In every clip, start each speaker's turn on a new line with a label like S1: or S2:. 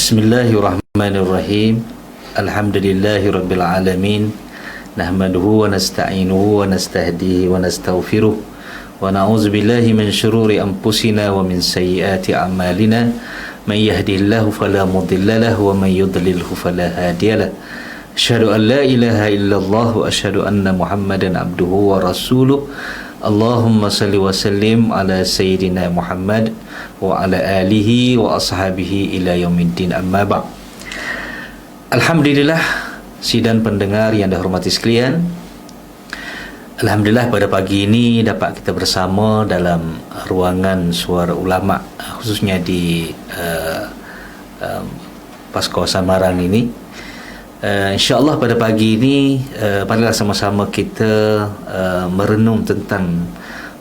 S1: Bismillahirrahmanirrahim. Alhamdulillahirabbil alamin. Nahmaduhu wa nasta'inuhu wa nastahdihi wa nastaghfiruh. Wa na'udzu billahi min syururi anfusina wa min sayyiati a'malina. Man yahdihillahu fala mudilla lahu wa man yudlilhu fala hadiyalah. Asyhadu an la ilaha illallah wa asyhadu anna Muhammadan abduhu wa rasuluh. Allahumma salli wa sallim ala sayyidina Muhammad wa ala alihi wa ashabihi ila yaumiddin, amma ba'. Alhamdulillah, sidang pendengar yang dihormati sekalian, alhamdulillah pada pagi ini dapat kita bersama dalam ruangan Suara Ulama, khususnya di PAS Kawasan Marang ini. InsyaAllah pada pagi ini marilah sama-sama kita merenung tentang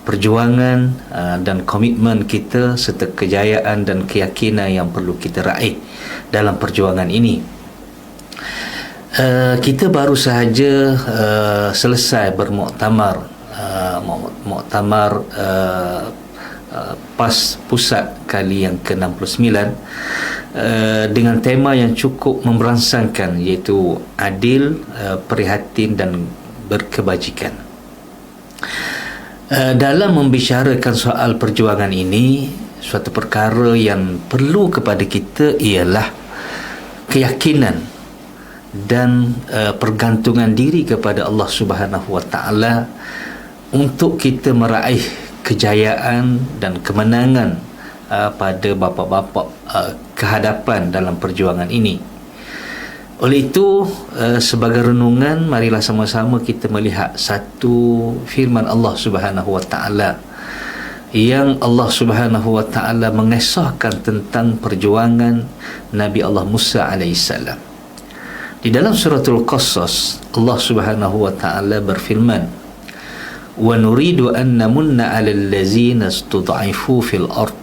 S1: perjuangan dan komitmen kita serta kejayaan dan keyakinan yang perlu kita raih dalam perjuangan ini. Kita baru sahaja selesai bermuktamar PAS Pusat kali yang ke-69 dengan tema yang cukup memberangsangkan, iaitu adil, prihatin dan berkebajikan. Dalam membicarakan soal perjuangan ini, suatu perkara yang perlu kepada kita ialah keyakinan dan pergantungan diri kepada Allah Subhanahu wa taala untuk kita meraih kejayaan dan kemenangan pada bapa-bapa kehadapan dalam perjuangan ini. Oleh itu, sebagai renungan, marilah sama-sama kita melihat satu firman Allah Subhanahu wa taala yang Allah Subhanahu wa taala mengisahkan tentang perjuangan Nabi Allah Musa alaihissalam. Di dalam suratul Qasas, Allah Subhanahu wa taala berfirman, wa nuridu an namunna 'alal ladzina istud'ifu fil ard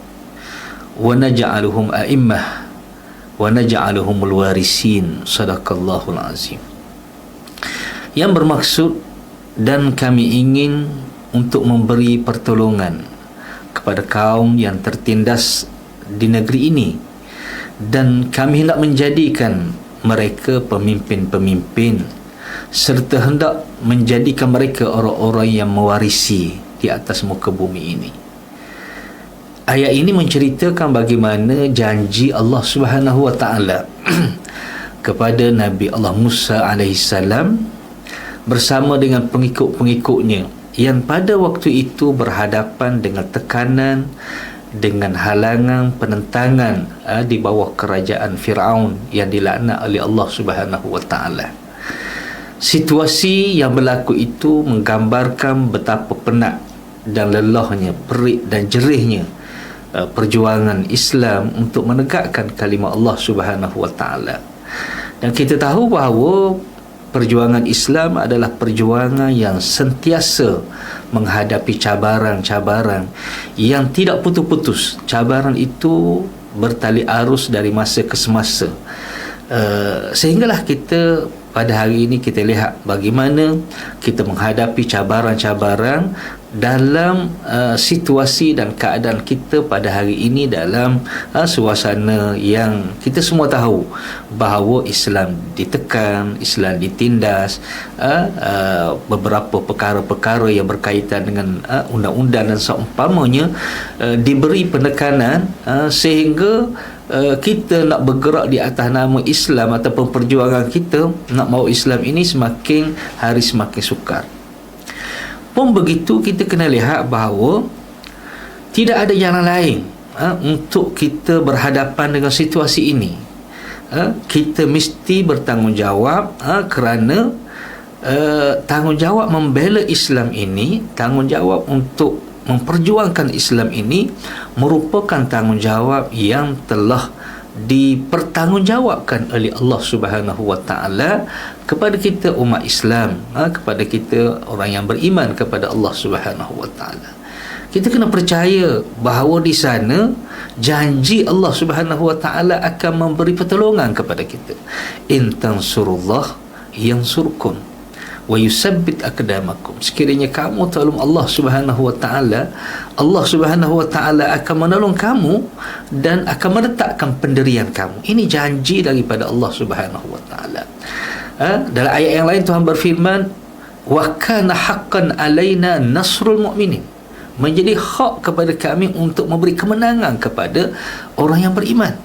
S1: wa naj'aluhum a'immah wa naj'aluhumul warisin. Sadaqallahul azim. Yang bermaksud, dan kami ingin untuk memberi pertolongan kepada kaum yang tertindas di negeri ini, dan kami hendak menjadikan mereka pemimpin-pemimpin serta hendak menjadikan mereka orang-orang yang mewarisi di atas muka bumi ini. Ayat ini menceritakan bagaimana janji Allah Subhanahu wa taala kepada Nabi Allah Musa alaihissalam bersama dengan pengikut-pengikutnya yang pada waktu itu berhadapan dengan tekanan, dengan halangan, penentangan di bawah kerajaan Firaun yang dilaknat oleh Allah Subhanahu wa taala. Situasi yang berlaku itu menggambarkan betapa penat dan lelahnya, perik dan jerihnya perjuangan Islam untuk menegakkan kalimah Allah Subhanahu wa taala. Dan kita tahu bahawa perjuangan Islam adalah perjuangan yang sentiasa menghadapi cabaran-cabaran yang tidak putus-putus. Cabaran itu bertali arus dari masa ke semasa. Sehinggalah kita pada hari ini kita lihat bagaimana kita menghadapi cabaran-cabaran dalam situasi dan keadaan kita pada hari ini dalam suasana yang kita semua tahu bahawa Islam ditekan, Islam ditindas, beberapa perkara-perkara yang berkaitan dengan undang-undang dan seumpamanya diberi penekanan sehingga kita nak bergerak di atas nama Islam ataupun perjuangan kita nak mahu Islam ini semakin hari semakin sukar. Pun begitu, kita kena lihat bahawa tidak ada jalan lain untuk kita berhadapan dengan situasi ini. Kita mesti bertanggungjawab kerana tanggungjawab membela Islam ini, tanggungjawab untuk memperjuangkan Islam ini merupakan tanggungjawab yang telah dipertanggungjawabkan oleh Allah Subhanahu wa taala kepada kita umat Islam, kepada kita orang yang beriman kepada Allah Subhanahu wa taala. Kita kena percaya bahawa di sana janji Allah Subhanahu wa taala akan memberi pertolongan kepada kita. In tansurullah yansurkum wa yusabbit aqdamakum. Sekiranya kamu tolong Allah Subhanahu wa taala, Allah Subhanahu wa taala akan menolong kamu dan akan meletakkan pendirian kamu. Ini janji daripada Allah Subhanahu wa taala. Dalam ayat yang lain Tuhan berfirman, wa kana haqqan alaina nasrul mu'minin. Menjadi hak kepada kami untuk memberi kemenangan kepada orang yang beriman.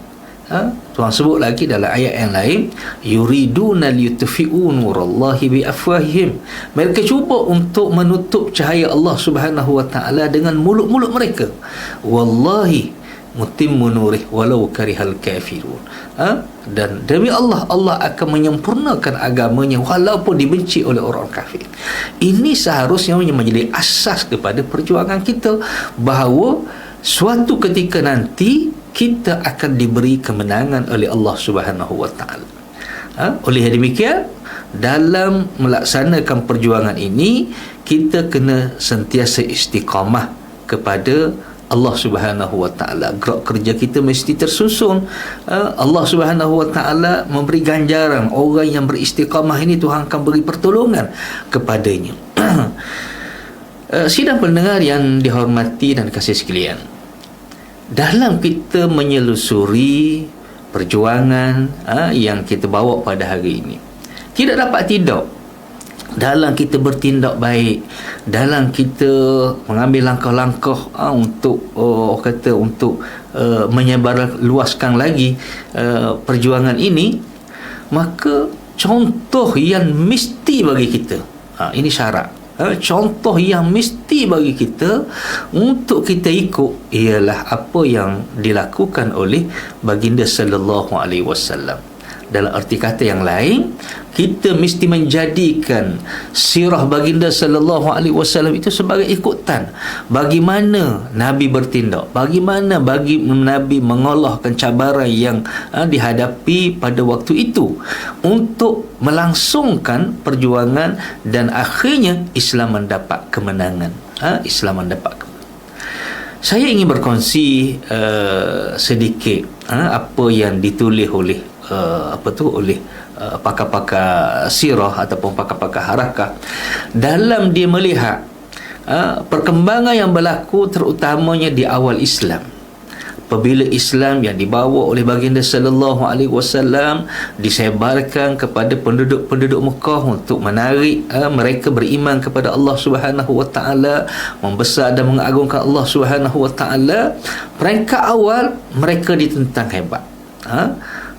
S1: Tuhan sebut lagi dalam ayat yang lain, yuriduna liyutfi'u nurallahi biafwahihim. Mereka cuba untuk menutup cahaya Allah Subhanahu wa taala dengan mulut-mulut mereka. Wallahi mutimmu nurih walau karihal kafirun. Dan demi Allah, Allah akan menyempurnakan agamanya walaupun dibenci oleh orang kafir. Ini seharusnya menjadi asas kepada perjuangan kita, bahawa suatu ketika nanti kita akan diberi kemenangan oleh Allah Subhanahu wa taala. Oleh demikian, dalam melaksanakan perjuangan ini, kita kena sentiasa istiqamah kepada Allah Subhanahu wa taala. Gerak kerja kita mesti tersusun. Allah Subhanahu wa taala memberi ganjaran. Orang yang beristiqamah ini Tuhan akan beri pertolongan kepadanya. Sidang pendengar yang dihormati dan kasih sekalian, dalam kita menyelusuri perjuangan yang kita bawa pada hari ini, tidak dapat tidak, dalam kita bertindak baik, dalam kita mengambil langkah-langkah untuk untuk menyebar luaskan lagi perjuangan ini, maka contoh yang mesti bagi kita, ini syarat, contoh yang mesti bagi kita untuk kita ikut ialah apa yang dilakukan oleh baginda sallallahu alaihi wasallam. Dalam arti kata yang lain, kita mesti menjadikan sirah baginda sallallahu alaihi wasallam itu sebagai ikutan. Bagaimana Nabi bertindak, bagaimana bagi Nabi mengalahkan cabaran yang dihadapi pada waktu itu untuk melangsungkan perjuangan, dan akhirnya Islam mendapat kemenangan. Islam mendapat kemenangan. Saya ingin berkongsi sedikit apa yang ditulis oleh oleh pakar-pakar sirah ataupun pakar-pakar harakah dalam dia melihat perkembangan yang berlaku terutamanya di awal Islam. Apabila Islam yang dibawa oleh baginda sallallahu alaihi wasallam disebarkan kepada penduduk-penduduk Mekah untuk menarik mereka beriman kepada Allah Subhanahu wa taala, membesar dan mengagungkan Allah Subhanahu wa taala, peringkat awal mereka ditentang hebat.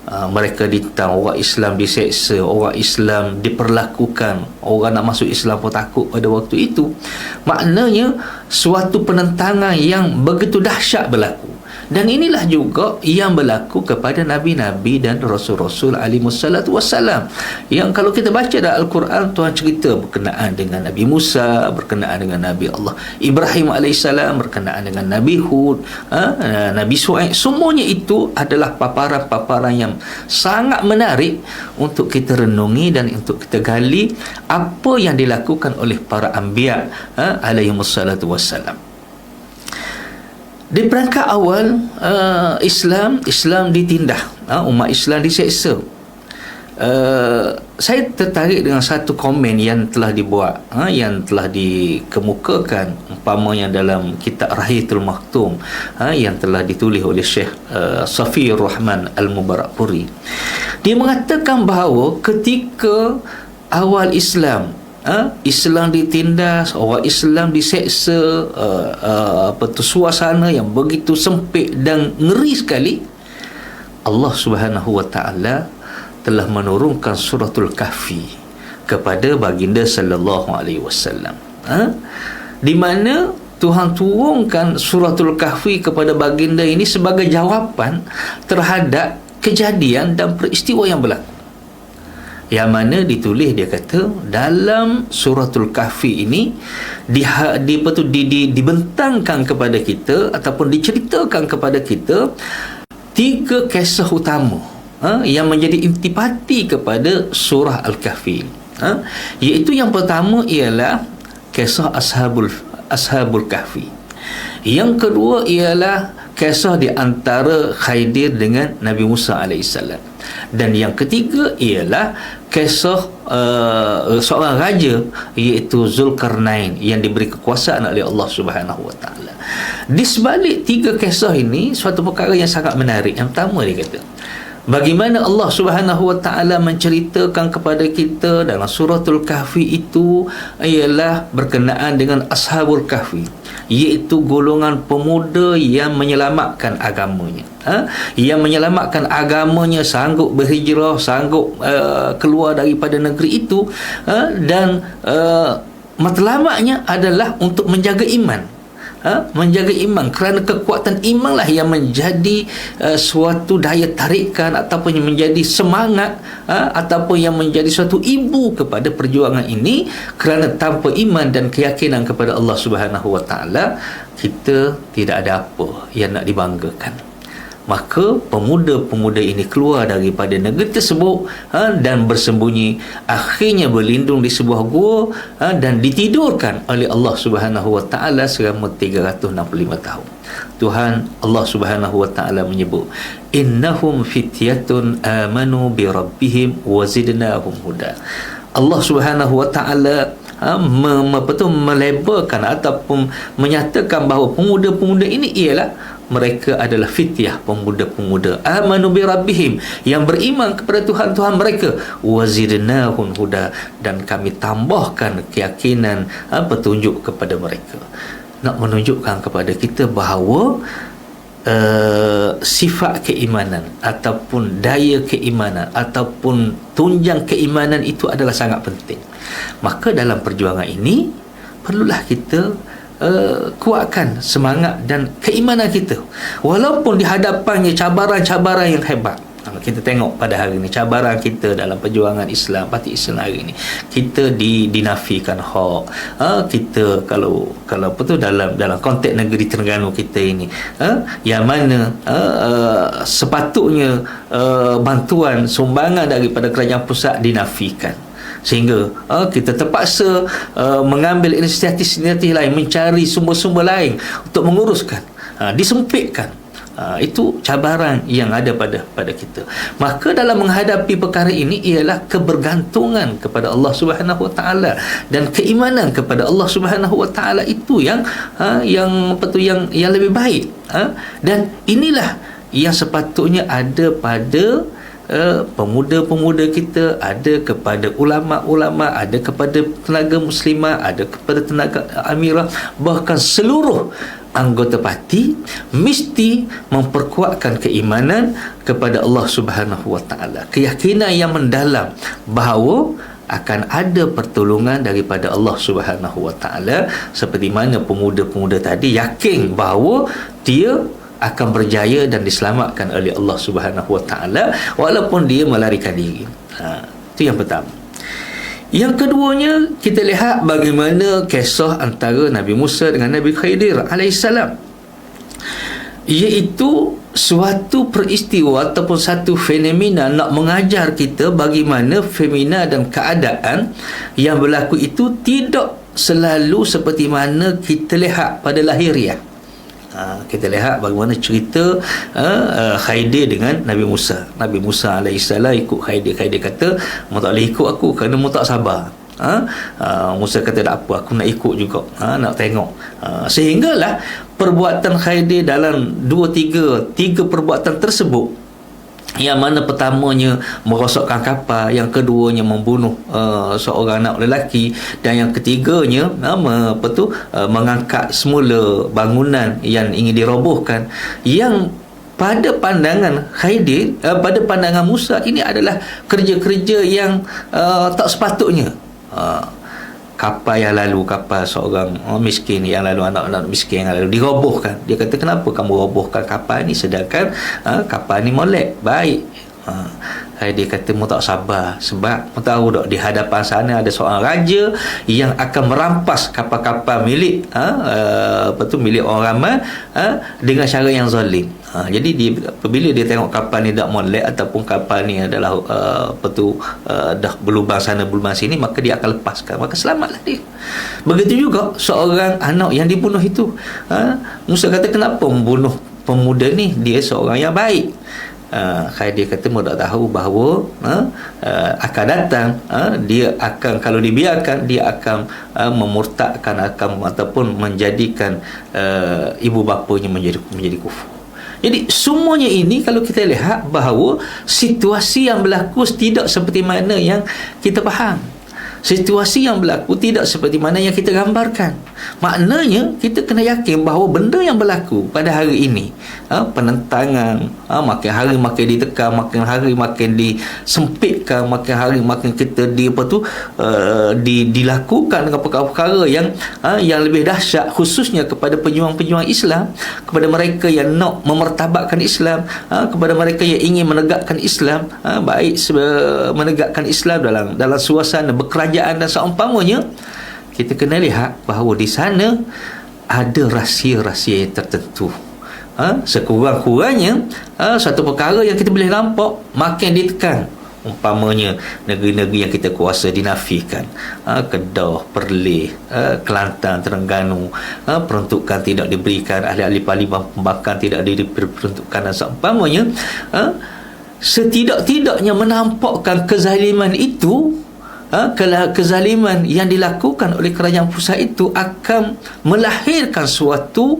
S1: Mereka ditentang, orang Islam diseksa, orang Islam diperlakukan, orang nak masuk Islam pun takut pada waktu itu. Maknanya suatu penentangan yang begitu dahsyat berlaku. Dan inilah juga yang berlaku kepada Nabi-Nabi dan Rasul-Rasul alaihissalatu wassalam, yang kalau kita baca dalam Al-Quran, Tuhan cerita berkenaan dengan Nabi Musa, berkenaan dengan Nabi Allah Ibrahim alaihissalam, berkenaan dengan Nabi Hud, Nabi Su'aib. Semuanya itu adalah paparan-paparan yang sangat menarik untuk kita renungi dan untuk kita gali apa yang dilakukan oleh para anbiya alaihissalatu wassalam. Di perangkat awal Islam ditindah, umat Islam diseksa. Saya tertarik dengan satu komen yang telah dibuat, yang telah dikemukakan umpamanya dalam kitab Rahiyatul Maktum, yang telah ditulis oleh Syekh Safiyur Rahman Al-Mubarakpuri. Dia mengatakan bahawa ketika awal Islam ditindas, orang Islam diseksa, suasana yang begitu sempit dan ngeri sekali, Allah Subhanahu wa taala telah menurunkan suratul Kahfi kepada baginda sallallahu alaihi wasallam, di mana Tuhan turunkan suratul Kahfi kepada baginda ini sebagai jawapan terhadap kejadian dan peristiwa yang berlaku. Yang mana ditulis, dia kata dalam suratul Kahfi ini dibentangkan kepada kita ataupun diceritakan kepada kita 3 kisah utama yang menjadi intipati kepada surah Al-Kahfi, iaitu yang pertama ialah kisah Ashabul Kahfi, yang kedua ialah kisah di antara Khidir dengan Nabi Musa alaihissalam. Dan yang ketiga ialah kisah seorang raja, iaitu Zulkarnain, yang diberi kekuasaan oleh Allah Subhanahu wa taala. Di sebalik tiga kisah ini, suatu perkara yang sangat menarik. Yang pertama, dia kata, bagaimana Allah Subhanahu wa taala menceritakan kepada kita dalam suratul Kahfi itu ialah berkenaan dengan Ashabul Kahfi, iaitu golongan pemuda yang menyelamatkan agamanya. Yang menyelamatkan agamanya, sanggup berhijrah, sanggup keluar daripada negeri itu, dan matlamatnya adalah untuk menjaga iman. Menjaga iman, kerana kekuatan imanlah yang menjadi suatu daya tarikan ataupun yang menjadi semangat, ataupun yang menjadi suatu ibu kepada perjuangan ini. Kerana tanpa iman dan keyakinan kepada Allah Subhanahu wa taala, kita tidak ada apa yang nak dibanggakan. Maka pemuda-pemuda ini keluar daripada negeri tersebut, dan bersembunyi, akhirnya berlindung di sebuah gua, dan ditidurkan oleh Allah Subhanahu wa taala selama 365 tahun. Tuhan Allah Subhanahu wa taala menyebut, innahum fityatun amanu bi rabbihim wa zidnahum huda. Allah Subhanahu wa taala melebarkan ataupun menyatakan bahawa pemuda-pemuda ini ialah mereka adalah fityah, pemuda-pemuda amanu bi rabbihim, yang beriman kepada Tuhan mereka, wazidnahum huda, dan kami tambahkan keyakinan, petunjuk kepada mereka. Nak menunjukkan kepada kita bahawa sifat keimanan ataupun daya keimanan ataupun tunjang keimanan itu adalah sangat penting. Maka dalam perjuangan ini perlulah kita kuatkan semangat dan keimanan kita, walaupun di hadapannya cabaran-cabaran yang hebat. Kita tengok pada hari ini cabaran kita dalam perjuangan Islam, parti Islam hari ini, kita dinafikan hak. Kita kalau apa tu, dalam konteks negeri Terengganu kita ini, yang mana sepatutnya bantuan sumbangan daripada kerajaan pusat dinafikan, sehingga kita terpaksa mengambil inisiatif lain, mencari sumber-sumber lain untuk menguruskan, disempitkan. Itu cabaran yang ada pada kita. Maka dalam menghadapi perkara ini ialah kebergantungan kepada Allah Subhanahu wa taala, dan keimanan kepada Allah Subhanahu wa taala itu yang lebih baik. Dan inilah yang sepatutnya ada pada pemuda-pemuda kita, ada kepada ulama-ulama, ada kepada tenaga muslimah, ada kepada tenaga amirah, bahkan seluruh anggota parti mesti memperkuatkan keimanan kepada Allah Subhanahu wa taala, keyakinan yang mendalam bahawa akan ada pertolongan daripada Allah Subhanahu wa taala, seperti mana pemuda-pemuda tadi yakin bahawa dia akan berjaya dan diselamatkan oleh Allah Subhanahu wa taala walaupun dia melarikan diri. Itu yang pertama. Yang keduanya, kita lihat bagaimana kisah antara Nabi Musa dengan Nabi Khidir alaihissalam, iaitu suatu peristiwa ataupun satu fenomena nak mengajar kita bagaimana fenomena dan keadaan yang berlaku itu tidak selalu seperti mana kita lihat pada lahiriah. Kita lihat bagaimana cerita Khidir dengan Nabi Musa. Nabi Musa alaihissalam ikut Khidir. Khidir kata, "Mu tak boleh ikut aku kerana mu tak sabar." Musa kata, "Tak apa, aku nak ikut juga, nak tengok." Sehinggalah perbuatan Khidir dalam tiga perbuatan tersebut, yang mana pertamanya merosakkan kapal, yang keduanya membunuh seorang anak lelaki, dan yang ketiganya mengangkat semula bangunan yang ingin dirobohkan, yang pada pandangan Khidir, pada pandangan Musa, ini adalah kerja-kerja yang tak sepatutnya. Kapal yang lalu, kapal seorang miskin yang lalu, anak-anak miskin yang lalu dirobohkan. Dia kata, "Kenapa kamu robohkan kapal ni sedangkan kapal ni molek, baik?" Dia kata, "Mu tak sabar, sebab mu tahu tak, di hadapan sana ada seorang raja yang akan merampas kapal-kapal milik milik orang ramai dengan cara yang zalim." Jadi apabila dia tengok kapal ni tak molek ataupun kapal ni adalah dah berlubang sana berlubang sini, maka dia akan lepaskan, maka selamatlah dia. Begitu juga seorang anak yang dibunuh itu. Musa kata, "Kenapa membunuh pemuda ni dia seorang yang baik. Dia kata mau tak tahu bahawa akan datang, dia akan, kalau dibiarkan, dia akan memurtadkan, ataupun menjadikan ibu bapanya menjadi kufur. Jadi semuanya ini kalau kita lihat bahawa situasi yang berlaku tidak seperti mana yang kita faham. Situasi yang berlaku tidak seperti mana yang kita gambarkan. Maknanya kita kena yakin bahawa benda yang berlaku pada hari ini, penentangan, makin hari makin ditekan, makin hari makin disempitkan, makin hari makin kita dilakukan dengan perkara-perkara yang lebih dahsyat, khususnya kepada pejuang-pejuang Islam, kepada mereka yang nak memertabatkan Islam, kepada mereka yang ingin menegakkan Islam, baik menegakkan Islam dalam suasana berkerajaan dan seumpamanya. Kita kena lihat bahawa di sana ada rahsia-rahsia yang tertentu. Sekurang-kurangnya satu perkara yang kita boleh nampak makin ditekan. Umpamanya negeri-negeri yang kita kuasa dinafikan, Kedah, Perlis, Kelantan, Terengganu, peruntukan tidak diberikan, ahli-ahli parlimen pembangkang tidak diperuntukkan dan seumpamanya. Setidak-tidaknya menampakkan kezaliman itu, kezaliman yang dilakukan oleh kerajaan pusat itu akan melahirkan suatu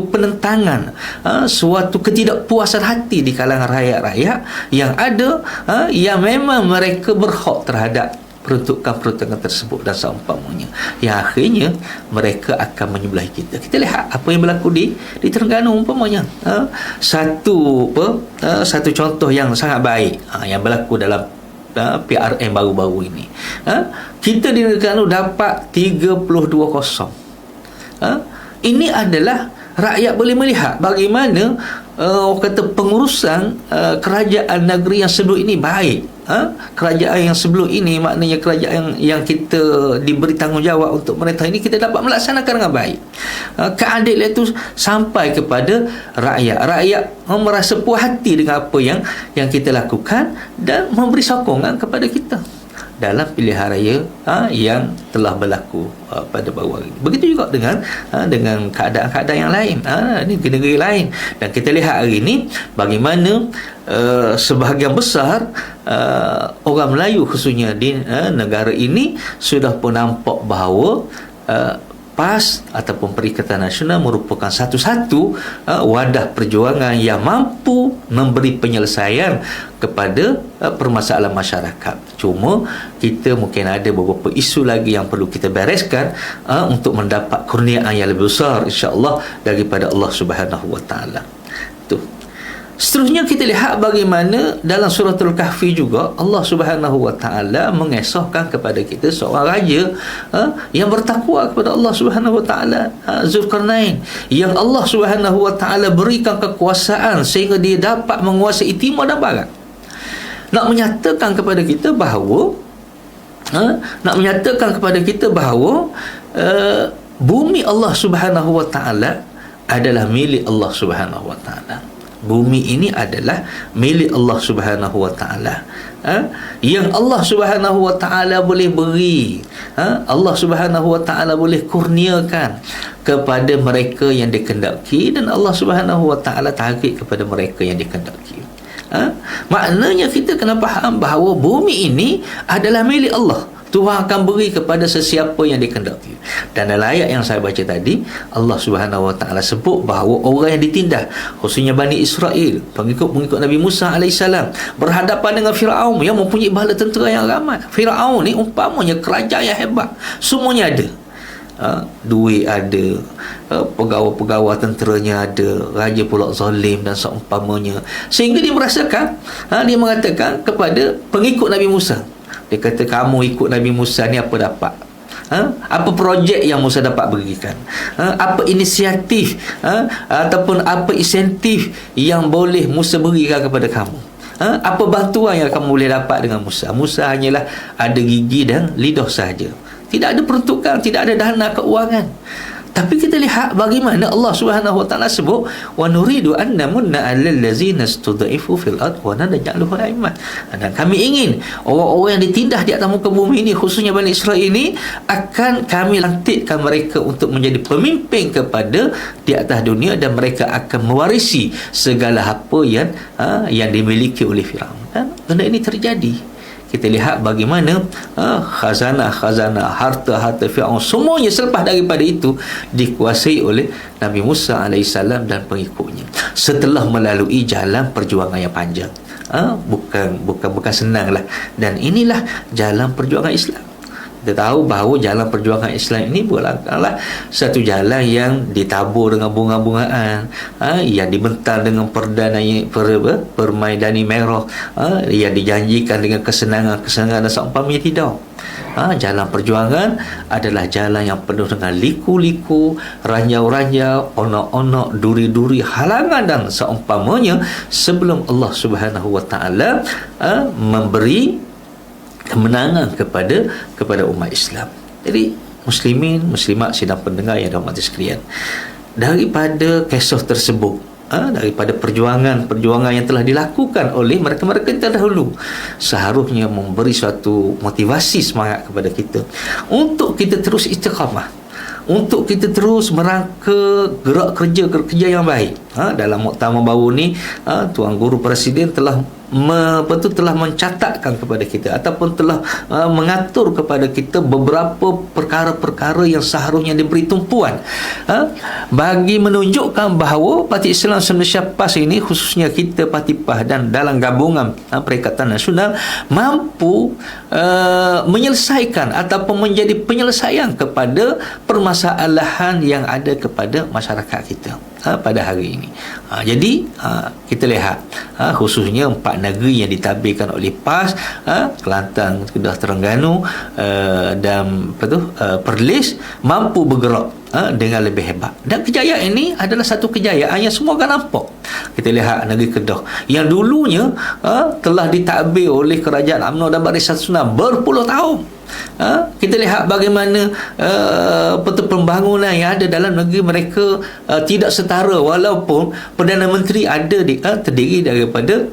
S1: penentangan, suatu ketidakpuasan hati di kalangan rakyat-rakyat yang ada, yang memang mereka berhak terhadap peruntukan tersebut dan seumpamanya, yang akhirnya mereka akan menyembelih kita. Kita lihat apa yang berlaku di Terengganu umpamanya. Satu contoh yang sangat baik yang berlaku dalam PRN baru-baru ini. Kita di Terengganu dapat 32-0. Ini adalah rakyat boleh melihat bagaimana pengurusan kerajaan negeri yang sebelum ini baik. Kerajaan yang sebelum ini, maknanya kerajaan yang kita diberi tanggungjawab untuk merintah ini, kita dapat melaksanakan dengan baik. Keadilan itu sampai kepada rakyat merasa puas hati dengan apa yang kita lakukan dan memberi sokongan kepada kita dalam pilihan raya yang telah berlaku pada baru hari ini. Begitu juga dengan keadaan-keadaan yang lain, negeri-negeri lain. Dan kita lihat hari ini bagaimana sebahagian besar orang Melayu khususnya di negara ini sudah pun nampak bahawa PAS ataupun Perikatan Nasional merupakan satu-satu wadah perjuangan yang mampu memberi penyelesaian kepada permasalahan masyarakat. Cuma kita mungkin ada beberapa isu lagi yang perlu kita bereskan untuk mendapat kurniaan yang lebih besar, insya-Allah, daripada Allah Subhanahu Wa Taala. Seterusnya kita lihat bagaimana dalam suratul Kahfi juga Allah Subhanahu Wa Taala mengesahkan kepada kita seorang raja yang bertakwa kepada Allah Subhanahu Wa Taala, Zulkarnain, yang Allah Subhanahu Wa Taala berikan kekuasaan sehingga dia dapat menguasai timur dan barat. Nak menyatakan kepada kita bahawa bumi Allah Subhanahu Wa Taala adalah milik Allah Subhanahu Wa Taala. Bumi ini adalah milik Allah Subhanahu Wa Taala, yang Allah Subhanahu Wa Taala boleh beri, Allah Subhanahu Wa Taala boleh kurniakan kepada mereka yang dikehendaki, dan Allah Subhanahu Wa Taala tarik kepada mereka yang dikehendaki. Maknanya kita kena faham bahawa bumi ini adalah milik Allah. Tuhan akan beri kepada sesiapa yang dikehendaki. Dan dalam ayat yang saya baca tadi, Allah Subhanahu Wa Taala sebut bahawa orang yang ditindas, khususnya Bani Israel, pengikut Nabi Musa AS, berhadapan dengan Firaun yang mempunyai bala tentera yang ramai. Firaun ni umpamanya kerajaan yang hebat, semuanya ada. Duit ada, pegawai-pegawai tenteranya ada, raja pula zalim dan seumpamanya, sehingga dia merasakan, dia mengatakan kepada pengikut Nabi Musa, dia kata, kamu ikut Nabi Musa ni apa dapat? Apa projek yang Musa dapat berikan? Apa inisiatif ataupun apa insentif yang boleh Musa berikan kepada kamu? Apa bantuan yang kamu boleh dapat dengan Musa? Musa hanyalah ada gigi dan lidah sahaja. Tidak ada peruntukan, tidak ada dana keuangan. Tapi kita lihat bagaimana Allah Subhanahu wa taala sebut wa nuridu an namunna 'alal ladzina stud'ifu fil ard wa naj'aluhu a'immah. Dan kami ingin orang-orang yang ditindas di atas muka bumi ini, khususnya Bani Israel ini, akan kami lantikkan mereka untuk menjadi pemimpin kepada di atas dunia, dan mereka akan mewarisi segala apa yang dimiliki oleh Firaun. Dan benda ini terjadi. Kita lihat bagaimana khazanah-khazanah, harta-harta Fir'aun, semuanya selepas daripada itu dikuasai oleh Nabi Musa AS dan pengikutnya, setelah melalui jalan perjuangan yang panjang. Bukan senang lah. Dan inilah jalan perjuangan Islam. Kita tahu bahawa jalan perjuangan Islam ini bukanlah satu jalan yang ditabur dengan bunga-bungaan, yang dibentang dengan permaidani merah, yang dijanjikan dengan kesenangan dan seumpamanya. Tidak. Jalan perjuangan adalah jalan yang penuh dengan liku-liku, ranjau-ranjau, onok-onok, duri-duri, halangan dan seumpamanya, sebelum Allah Subhanahu wa taala memberi kemenangan kepada umat Islam. Jadi muslimin, muslimat, sidang pendengar yang dirahmati sekalian, daripada kisah tersebut, daripada perjuangan yang telah dilakukan oleh mereka-mereka yang terdahulu, seharusnya memberi suatu motivasi, semangat kepada kita untuk kita terus istiqamah, untuk kita terus merangka gerak kerja yang baik. Dalam muktamar baru ni, Tuan Guru Presiden telah telah mencatatkan kepada kita ataupun telah mengatur kepada kita beberapa perkara-perkara yang seharusnya diberi tumpuan, bagi menunjukkan bahawa Parti Islam Malaysia PAS ini, khususnya kita Parti PAS dan dalam gabungan Perikatan Nasional, mampu menyelesaikan ataupun menjadi penyelesaian kepada permasalahan yang ada kepada masyarakat kita pada hari ini. Jadi kita lihat khususnya 4 negeri yang ditabirkan oleh PAS, Kelantan, Kedah, Terengganu dan Perlis, mampu bergerak dengan lebih hebat. Dan kejayaan ini adalah satu kejayaan yang semua akan nampak. Kita lihat negeri Kedah yang dulunya telah ditadbir oleh Kerajaan UMNO dan Barisan Nasional berpuluh tahun. Kita lihat bagaimana pembangunan yang ada dalam negeri mereka tidak setara, walaupun Perdana Menteri ada terdiri daripada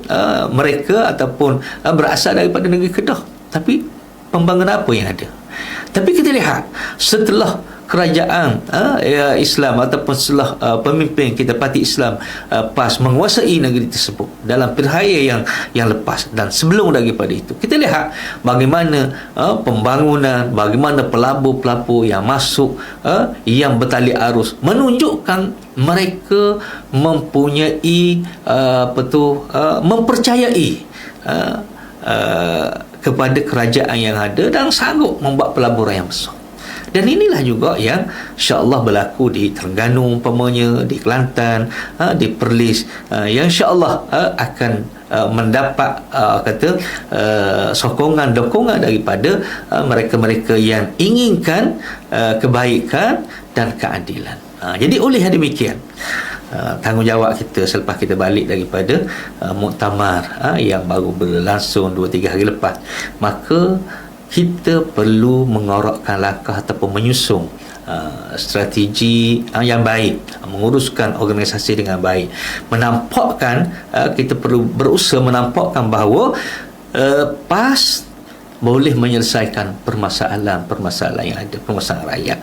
S1: mereka ataupun berasal daripada negeri Kedah. Tapi pembangunan apa yang ada? Tapi kita lihat setelah kerajaan Islam ataupun setelah pemimpin kita Parti Islam PAS menguasai negeri tersebut dalam pilihan yang lepas dan sebelum daripada itu, kita lihat bagaimana pembangunan, bagaimana pelabur-pelabur yang masuk, yang bertali arus, menunjukkan mereka mempunyai mempercayai kepada kerajaan yang ada dan sanggup membuat pelaburan yang besar. Dan inilah juga yang insya-Allah berlaku di Terengganu umpamanya, di Kelantan, di Perlis, yang insya-Allah akan mendapat sokongan-dokongan daripada mereka-mereka yang inginkan kebaikan dan keadilan. Jadi oleh yang demikian, tanggungjawab kita selepas kita balik daripada muktamar yang baru berlangsung 2-3 hari lepas, maka kita perlu mengorakkan langkah ataupun menyusung strategi yang baik, menguruskan organisasi dengan baik, menampakkan kita perlu berusaha menampakkan bahawa PAS boleh menyelesaikan permasalahan yang ada, permasalahan rakyat.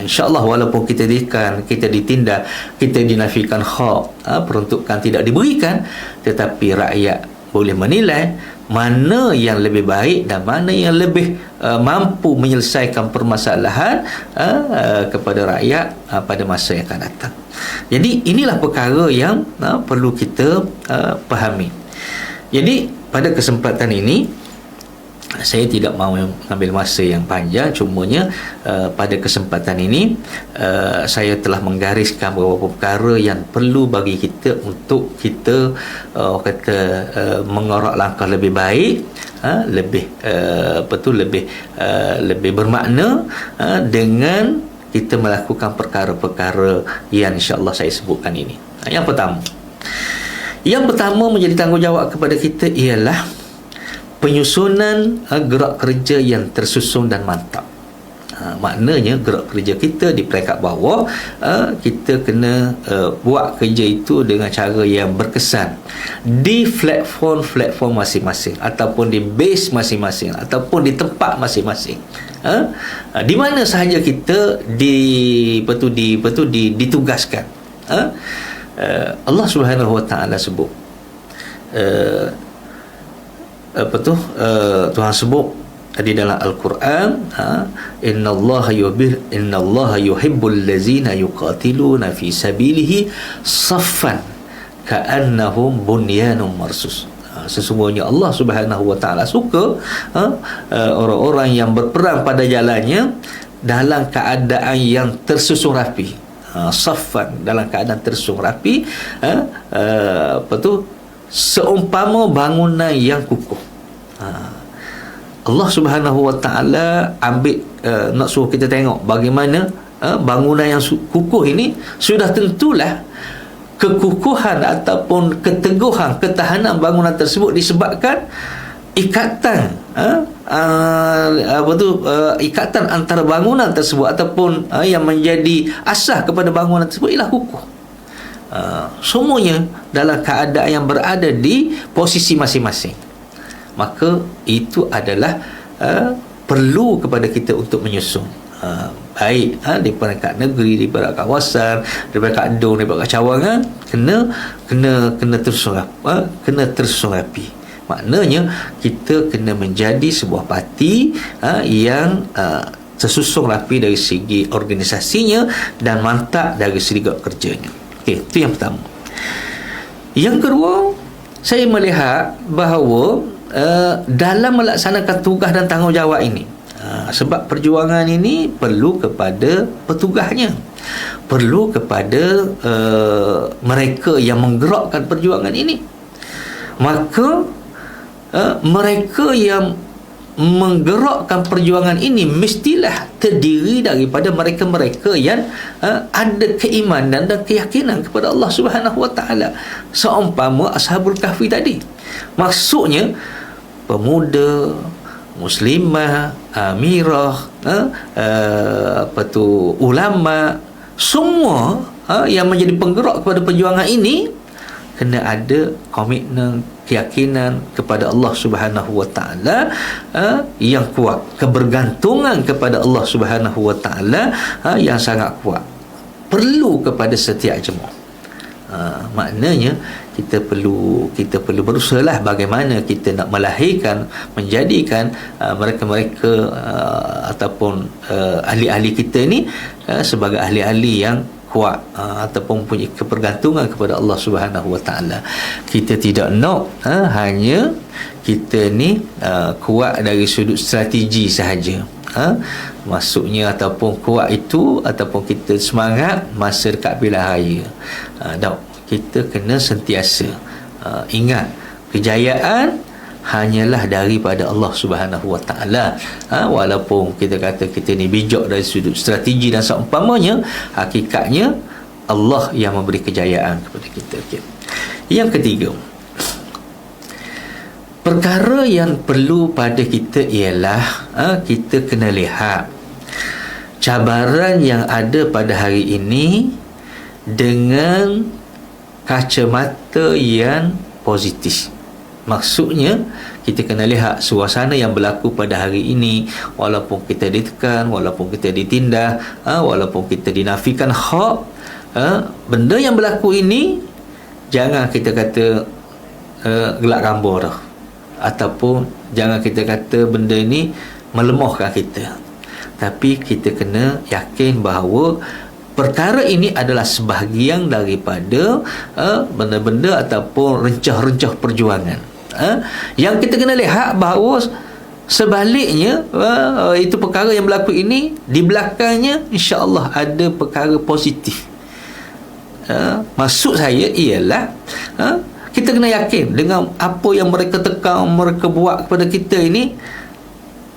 S1: InsyaAllah walaupun kita ditindak, kita dinafikan hak, peruntukan tidak diberikan, tetapi rakyat boleh menilai mana yang lebih baik dan mana yang lebih mampu menyelesaikan permasalahan kepada rakyat pada masa yang akan datang. Jadi inilah perkara yang perlu kita fahami. Jadi pada kesempatan ini saya tidak mahu mengambil masa yang panjang, cumanya pada kesempatan ini saya telah menggariskan beberapa perkara yang perlu bagi kita untuk kita mengorak langkah lebih baik, lebih bermakna dengan kita melakukan perkara-perkara yang insya-Allah saya sebutkan ini. Yang pertama menjadi tanggungjawab kepada kita ialah penyusunan gerak kerja yang tersusun dan mantap. Maknanya gerak kerja kita di peringkat bawah, kita kena buat kerja itu dengan cara yang berkesan di platform masing-masing, ataupun di base masing-masing, ataupun di tempat masing-masing. Di mana sahaja kita ditugaskan. Allah Subhanahu Wa Taala sebut, Tuhan sebut di dalam Al-Quran, innallaha yuhibbul ladzina yuqatiluna fi sabilihi saffan ka'annahum bunyanun marsus. Sesungguhnya Allah Subhanahu Wa Taala suka orang-orang yang berperang pada jalannya dalam keadaan yang tersusun rapi. Saffan, dalam keadaan tersusun rapi, seumpama bangunan yang kukuh. Allah Subhanahu Wa Taala ambil nak suruh kita tengok bagaimana bangunan yang kukuh ini sudah tentulah kekukuhan ataupun keteguhan, ketahanan bangunan tersebut disebabkan ikatan ikatan antara bangunan tersebut ataupun yang menjadi asas kepada bangunan tersebut ialah kukuh. Semuanya dalam keadaan yang berada di posisi masing-masing. Maka itu adalah perlu kepada kita untuk menyusun, baik di peringkat negeri, di peringkat kawasan, di peringkat dong, di peringkat cawangan, kena tersusun rapi. Maknanya kita kena menjadi sebuah parti yang tersusun rapi dari segi organisasinya dan mantap dari segi kerjanya. Okey, itu yang pertama. Yang kedua, saya melihat bahawa dalam melaksanakan tugas dan tanggungjawab ini, sebab perjuangan ini perlu kepada petugasnya, perlu kepada mereka yang menggerakkan perjuangan ini. Maka mereka yang menggerakkan perjuangan ini mestilah terdiri daripada mereka-mereka yang ada keimanan dan keyakinan kepada Allah Subhanahu Wa Taala, seumpama Ashabul Kahfi tadi. Maksudnya pemuda, muslimah, amirah, ulama, semua yang menjadi penggerak kepada perjuangan ini kena ada komitmen, keyakinan kepada Allah Subhanahu Wa Taala yang kuat, kebergantungan kepada Allah Subhanahu Wa Taala yang sangat kuat. Perlu kepada setiap jemaah. Maknanya kita perlu berusahalah bagaimana kita nak melahirkan, menjadikan mereka-mereka ataupun ahli-ahli kita ni sebagai ahli-ahli yang kuat ataupun punya kebergantungan kepada Allah Subhanahu Wa Taala. Kita tidak nak hanya kita ni kuat dari sudut strategi sahaja. Maksudnya ataupun kuat itu ataupun kita semangat masa dekat pilihan raya. Kita kena sentiasa ingat kejayaan hanyalah daripada Allah Subhanahu Wa Taala. Walaupun kita kata kita ni bijak dari sudut strategi dan seumpamanya, hakikatnya Allah yang memberi kejayaan kepada kita. Yang ketiga, perkara yang perlu pada kita ialah kita kena lihat cabaran yang ada pada hari ini dengan kacamata yang positif. Maksudnya kita kena lihat suasana yang berlaku pada hari ini, walaupun kita ditekan, walaupun kita ditindas, walaupun kita dinafikan hak, benda yang berlaku ini jangan kita kata gelak gambar dah, ataupun jangan kita kata benda ini melemahkan kita. Tapi kita kena yakin bahawa perkara ini adalah sebahagian daripada benda-benda ataupun rencah-rencah perjuangan. Yang kita kena lihat bahawa sebaliknya itu perkara yang berlaku ini di belakangnya insya-Allah ada perkara positif. Maksud saya ialah kita kena yakin dengan apa yang mereka tekan, mereka buat kepada kita ini,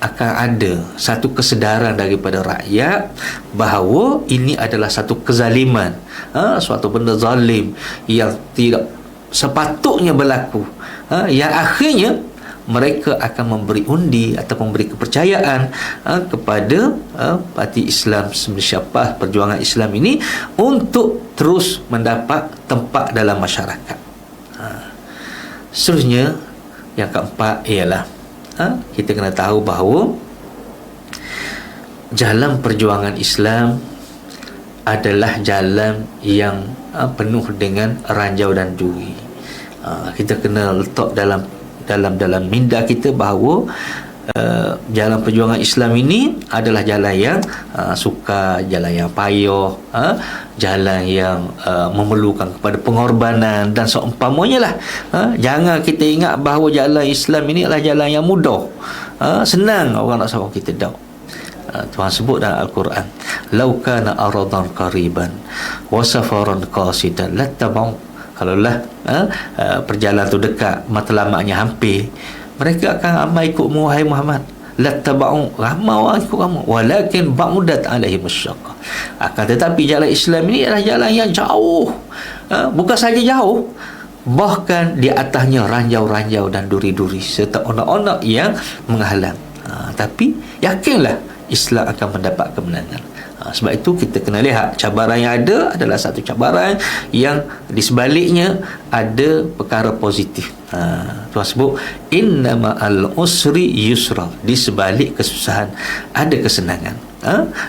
S1: akan ada satu kesedaran daripada rakyat bahawa ini adalah satu kezaliman, suatu benda zalim yang tidak sepatutnya berlaku, yang akhirnya mereka akan memberi undi atau memberi kepercayaan kepada parti Islam Syafah Perjuangan Islam ini untuk terus mendapat tempat dalam masyarakat. Seterusnya, yang keempat ialah kita kena tahu bahawa jalan perjuangan Islam adalah jalan yang penuh dengan ranjau dan duri. Kita kena letak dalam minda kita bahawa jalan perjuangan Islam ini adalah jalan yang sukar, jalan yang payah, jalan yang memerlukan kepada pengorbanan dan seumpamanya lah. Jangan kita ingat bahawa jalan Islam ini adalah jalan yang mudah, senang orang nak suruh kita. Tak. Tuhan sebut dalam Al-Quran, "Lau kana aradan qariban wa safaran qasidan lattaba'u." Kalaulah perjalanan tu dekat, matlamatnya hampir, mereka akan ramai ikut wahai Muhammad. Lattaba'u, ramai orang ikut kamu. Walakin ba'udat alaihim asyaqqah. Akan tetapi jalan Islam ini adalah jalan yang jauh. Bukan saja jauh, bahkan di atasnya ranjau-ranjau dan duri-duri serta onak-onak yang menghalang. Tapi yakinlah Islam akan mendapat kemenangan. Sebab itu kita kena lihat cabaran yang ada adalah satu cabaran yang di sebaliknya ada perkara positif. Tuhan sebut innama al-usri yusra. Di sebalik kesusahan ada kesenangan.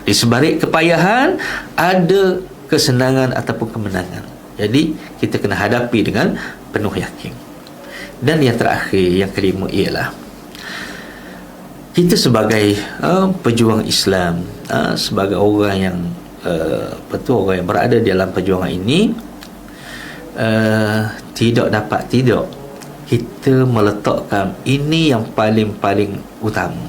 S1: Di sebalik kepayahan ada kesenangan ataupun kemenangan. Jadi kita kena hadapi dengan penuh yakin. Dan yang terakhir, yang kelima ialah kita sebagai pejuang Islam, sebagai orang yang orang yang berada dalam perjuangan ini, tidak kita meletakkan ini yang paling utama,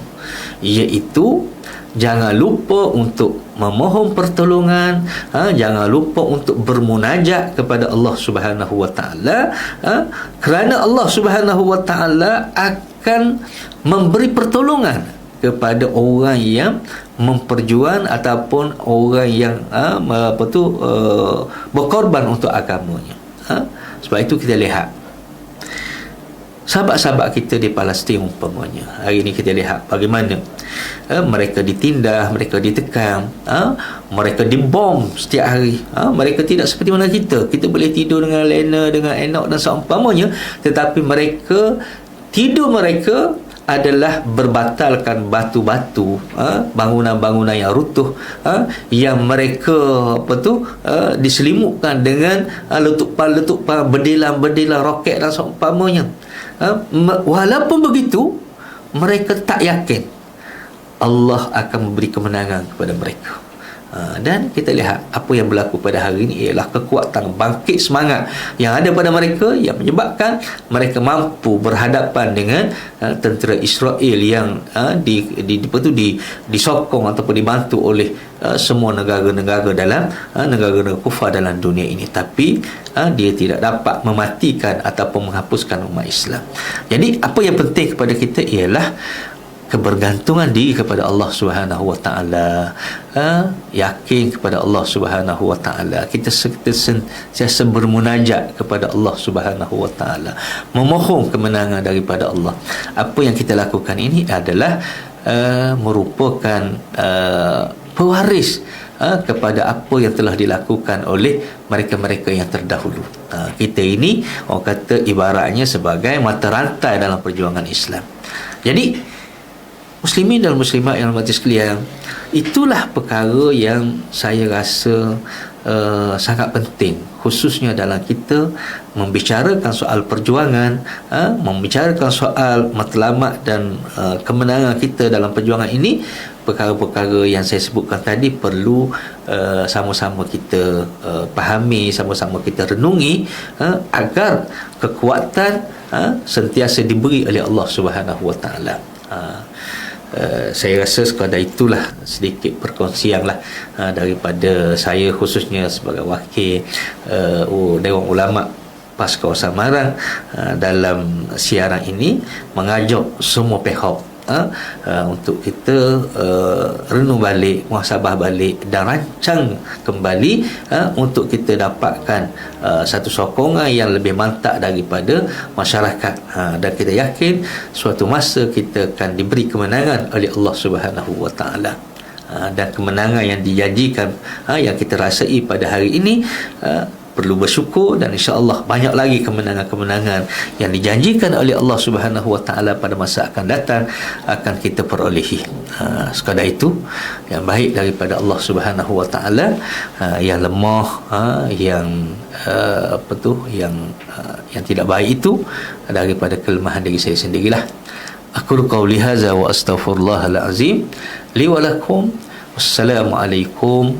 S1: iaitu jangan lupa untuk memohon pertolongan, jangan lupa untuk bermunajat kepada Allah Subhanahu wa taala, kerana Allah Subhanahu wa taala akan memberi pertolongan kepada orang yang memperjuang ataupun orang yang berkorban untuk agamanya. Sebab itu kita lihat sahabat-sahabat kita di Palestin umpamanya, hari ini kita lihat bagaimana mereka ditindas, mereka ditekan, mereka dibom setiap hari. Mereka tidak seperti mana kita boleh tidur dengan lena, dengan enak dan seumpamanya, tetapi tidur mereka adalah berbatalkan batu-batu, bangunan-bangunan yang runtuh, yang mereka diselimutkan dengan letupan-letupan, berdilan-berdilan roket dan seumpamanya. Walaupun begitu, mereka tak yakin Allah akan memberi kemenangan kepada mereka. Dan kita lihat apa yang berlaku pada hari ini ialah kekuatan bangkit semangat yang ada pada mereka, yang menyebabkan mereka mampu berhadapan dengan tentera Israel yang disokong ataupun dibantu oleh semua negara-negara dalam negara-negara kufar dalam dunia ini. Tapi dia tidak dapat mematikan ataupun menghapuskan umat Islam. Jadi apa yang penting kepada kita ialah kebergantungan diri kepada Allah Subhanahu wa taala, yakin kepada Allah Subhanahu wa taala. Kita sentiasa bermunajat kepada Allah Subhanahu wa taala, memohon kemenangan daripada Allah. Apa yang kita lakukan ini adalah merupakan pewaris kepada apa yang telah dilakukan oleh mereka-mereka yang terdahulu. Kita ini orang kata ibaratnya sebagai mata rantai dalam perjuangan Islam. Jadi muslimin dan muslimat yang hormati sekalian, itulah perkara yang saya rasa sangat penting, khususnya dalam kita membicarakan soal perjuangan, membicarakan soal matlamat dan kemenangan kita dalam perjuangan ini. Perkara-perkara yang saya sebutkan tadi perlu sama-sama kita fahami, sama-sama kita renungi, agar kekuatan sentiasa diberi oleh Allah Subhanahu wa taala. Saya rasa sekadar itulah sedikit perkongsian daripada saya, khususnya sebagai wakil Dewan Ulama Pasca Samaran dalam siaran ini, mengajak semua pihak untuk kita renung balik, muhasabah balik dan rancang kembali untuk kita dapatkan satu sokongan yang lebih mantap daripada masyarakat, dan kita yakin suatu masa kita akan diberi kemenangan oleh Allah Subhanahu wa taala. Dan kemenangan yang dijanjikan yang kita rasai pada hari ini, perlu bersyukur, dan insya-Allah banyak lagi kemenangan-kemenangan yang dijanjikan oleh Allah Subhanahu wa taala pada masa akan datang akan kita perolehi. Sekadar itu yang baik daripada Allah Subhanahu wa taala, yang lemah, yang yang tidak baik itu daripada kelemahan diri saya sendirilah. Aku qauli hadza wa astaghfirullahal azim li wa lakum. Wassalamualaikum